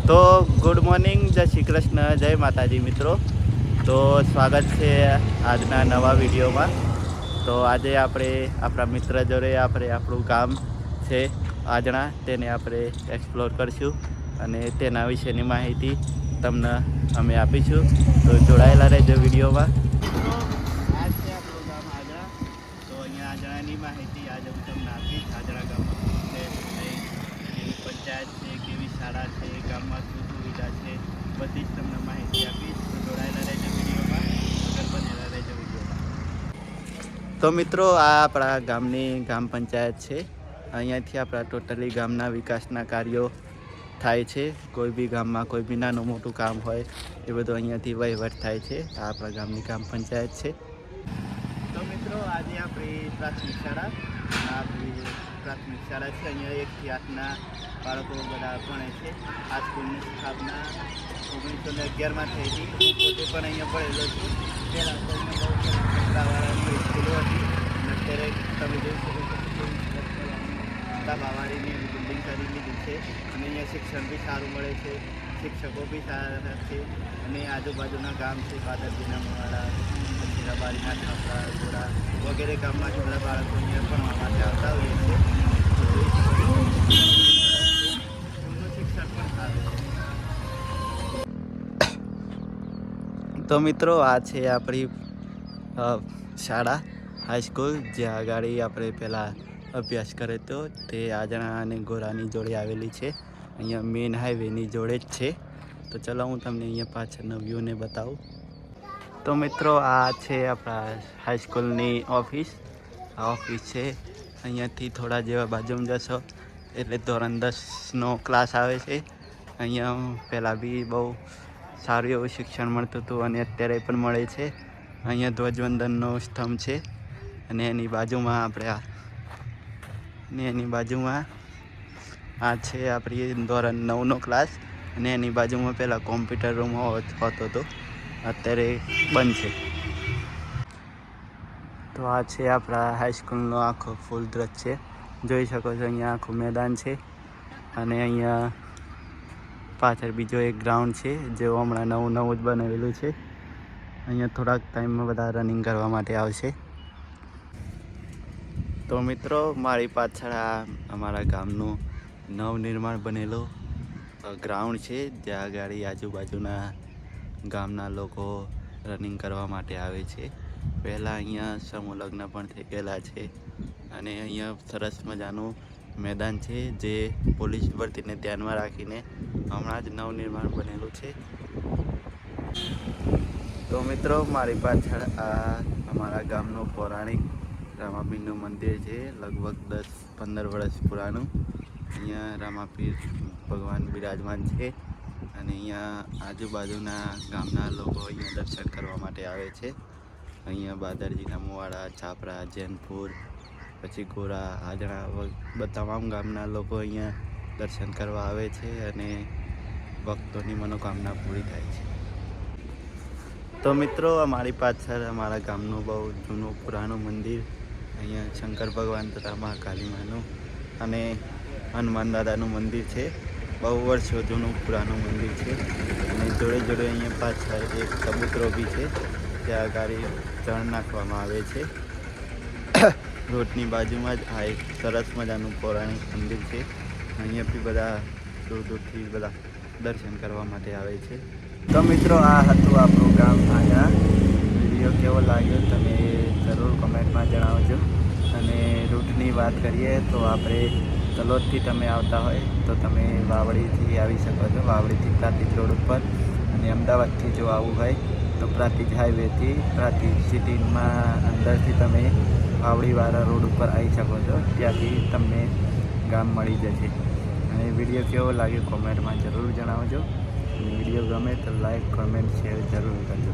તો good morning, જય શ્રી કૃષ્ણ, જય માતાજી મિત્રો. તો સ્વાગત છે આજના નવા વિડીયોમાં. તો આજે આપણે આપણા મિત્ર જોડે આપણું ગામ છે આજણા તેને આપણે એક્સપ્લોર કરીશું અને તેના વિશેની માહિતી તમને અમે આપીશું. તો જોડાયેલા રહેજો વિડીયોમાં. તો આ છે આપણું ગામ આજણા. તો અહીંયા આજણાની માહિતી આજે હું તમને આપીશ. આજણા ગામમાં શું છે, કેવી પંચાયત છે, કેવી શાળા છે, ગામમાં શું સુવિધા છે, બધી જ તમને માહિતી આપીશ. તો જોડાયેલા રહેજો વિડીયોમાં, આગળ બનેલા રહેજો વિડીયોમાં. તો મિત્રો, આ આપણા ગામની ગ્રામ પંચાયત છે. અહીંયાથી આપણા ટોટલી ગામના વિકાસના કાર્યો થાય છે. કોઈ બી ગામમાં કોઈ બી નાનું મોટું કામ હોય એ બધું અહીંયાથી વહીવટ થાય છે. આ આપણા ગામની ગ્રામ પંચાયત છે. તો મિત્રો, આજે આપણી પ્રાથમિક શાળા છે. અહીંયા 1 થી 8ના બાળકો બધા ભણે છે. આ સ્કૂલની સ્થાપના 1911માં થઈ હતી. હું પોતે પણ અહીંયા ભણેલો છું. પહેલાં તો અહીંયા બહુ સત્તાવાળાની સ્કૂલો હતી અને અત્યારે તમે જોઈ શકો છો સત્તાવાળીની બિલ્ડિંગ કરી લીધી છે અને અહીંયા શિક્ષણ બી સારું મળે છે, શિક્ષકો બી સારા છે અને આજુબાજુના ગામ છે પાદરજીના મુવાડા, પછી રબારીના છાપરા, ઘોડા વગેરે ગામમાંથી બધા બાળકો અહીંયા ભણવા માટે આવતા હોઈએ છે. શિક્ષણ પણ સારું છે. તો મિત્રો, આ છે આપણી શાળા હાઈસ્કૂલ, જ્યાં આગળ આપણે પહેલાં અભ્યાસ કર્યો હતો. તે આજણા અને ગોરાની જોડે આવેલી છે. અહીંયા મેઇન હાઈવેની જોડે જ છે. તો ચલો હું તમને અહીંયા પાછળનો વ્યૂને બતાવું. તો મિત્રો, આ છે આપણા હાઈસ્કૂલની ઓફિસ. આ ઓફિસ છે. અહીંયાથી થોડા જેવા બાજુમાં જશો એટલે ધોરણ 10નો ક્લાસ આવે છે. અહીંયા પહેલાં બી બહુ સારું એવું શિક્ષણ મળતું હતું અને અત્યારે પણ મળે છે. અહીંયા ધ્વજવંદનનો સ્તંભ છે અને એની બાજુમાં આ છે આપણી ધોરણ 9નો ક્લાસ અને એની બાજુમાં પહેલાં કોમ્પ્યુટર રૂમ હોતો હતો, અત્યારે બંધ છે. તો આ છે આપણા હાઈસ્કૂલનો આખો ફૂલ દ્રશ્ય. જોઈ શકો છો અહીંયા આખું મેદાન છે અને અહીંયા પાછળ બીજો એક ગ્રાઉન્ડ છે જે હમણાં નવું જ બનાવેલું છે. અહીંયા થોડાક ટાઈમમાં બધા રનિંગ કરવા માટે આવશે. તો મિત્રો, મારી પાછળ આ અમારા ગામનું નવનિર્માણ બનેલો ગ્રાઉન્ડ છે, જ્યાં આગળ આજુબાજુના ગામના લોકો રનિંગ કરવા માટે આવે છે. પહેલાં અહીંયા સમૂહ લગ્ન પણ થઈ ગયેલા છે અને અહીંયા સરસ મજાનું મેદાન છે જે પોલીસ ભરતીને ધ્યાનમાં રાખીને હમણાં જ નવનિર્માણ બનેલું છે. તો મિત્રો, મારી પાછળ આ અમારા ગામનું પૌરાણિક રામાપીરનું મંદિર છે, લગભગ 10-15 વર્ષ પુરાનું. અહીંયા રામાપીર ભગવાન બિરાજમાન છે અને અહીંયા આજુબાજુના ગામના લોકો અહીંયા દર્શન કરવા માટે આવે છે. અહીંયા બાદરજીના મુવાડા, છાપરા, જૈનપુર, પછી ગોરા, આજણા તમામ ગામના લોકો અહીંયા દર્શન કરવા આવે છે અને ભક્તોની મનોકામના પૂરી થાય છે. તો મિત્રો, અમારી પાછળ અમારા ગામનું બહુ જૂનું પુરાણું મંદિર, અહીંયા શંકર ભગવાન તથા મહાકાલી માનું અને હનુમાન દાદાનું મંદિર છે. બહુ વર્ષો જૂનું પુરાણું મંદિર છે અને જોડે અહીંયા પાછળ એક કબૂતરો બી છે, ત્યાં આગળ ચણ નાખવામાં આવે છે. રોડની બાજુમાં જ આ એક સરસ મજાનું પૌરાણિક મંદિર છે. અહીંયા બી બધા દૂરથી બધા દર્શન કરવા માટે આવે છે. તો મિત્રો, આ હતું આપણું ગામ આજણા. વિડીયો કેવો લાગ્યો તમે જરૂર કમેન્ટમાં જણાવજો. અને રૂટની વાત કરીએ તો આપણે તલોદથી તમે આવતા હોય તો તમે વાવડીથી આવી શકો છો, વાવડીથી પ્રાંતિજ રોડ ઉપર. અને અમદાવાદથી જો આવવું હોય તો પ્રાંતિજ હાઈવેથી પ્રાંતિજ સિટીમાં અંદરથી તમે વાવડીવાળા રોડ ઉપર આવી શકો છો. ત્યાંથી તમને ગામ મળી જશે. અને વિડીયો કેવો લાગ્યો કોમેન્ટમાં જરૂર જણાવજો. અને વિડીયો ગમે તો લાઈક, કમેન્ટ, શેર જરૂર કરજો.